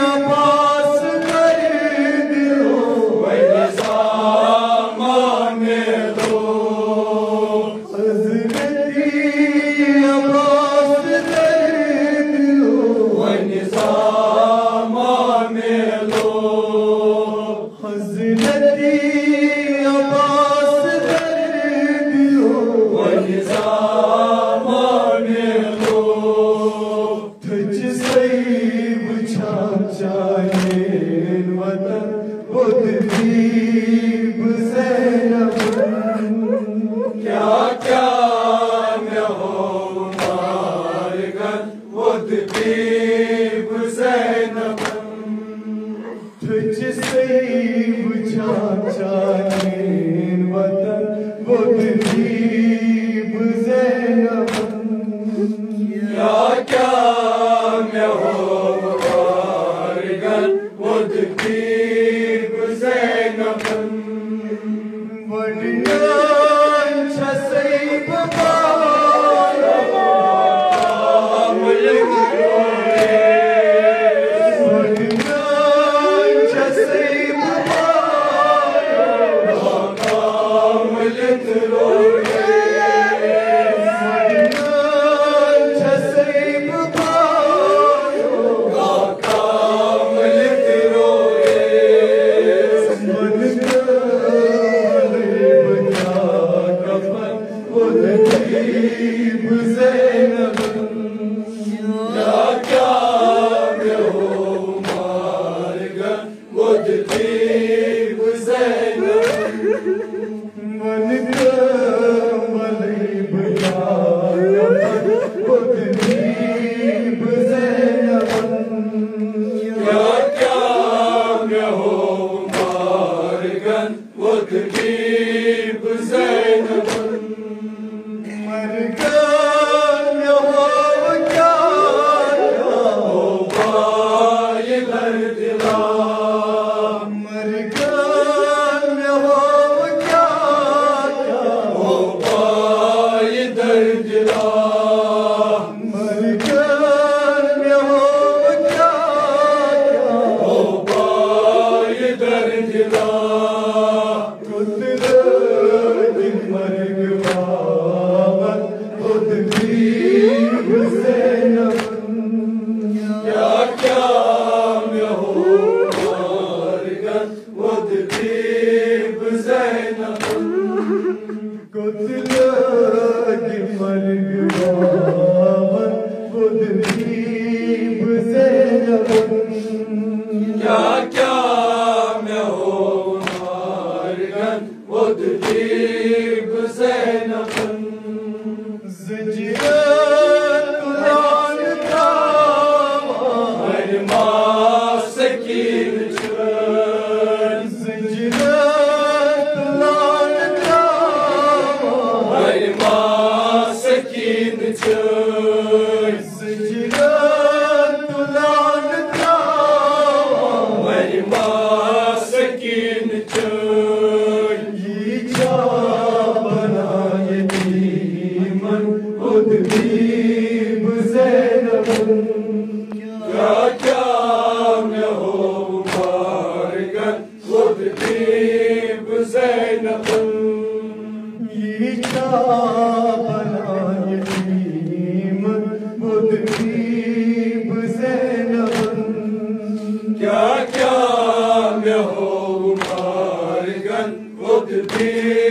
अब्बास कर दिलो सामान दो हज़रती अब्बास कर दिलो सामान दो हज़रती अब्बास कर दिलो सामान दो चाहिए वतन बुद्दीब ज़ैनब क्या क्या मैं हो मारगन बुद्दीब ज़ैनब तुझसे बुझा चाहिए वतन बुद्दीब ज़ैनब क्या क्या मैं हो बुद्दीब ज़ैनब वडियान छसैब बारा मुल्क रोए वडियान छसैब बारा मुल्क रोए वडियान छसैब बुद्दीब ज़ैनब क्या क्या मैं हो मारगन बुद्दीब ज़ैनब मन कमली बुझा बुद्दीब ज़ैनब क्या क्या मैं हो मारगन बुद्दीब ज़ैनब बुद्दीब ज़ैनब क्या क्या मैं हो मारगन बुद्दीब ज़ैनब कुतलगी मर्ग बावन बुद्दीब ज़ैनब क्या क्या मैं हो मारगन बुद्दीब ज़ैनब बुद्दीब ज़ैनब क्या क्या मैं हो मारगन बुद्दीब ज़ैनब ये क्या बना यतीम बुद्दीब ज़ैनब क्या क्या मैं हो मारगन बुद्दीब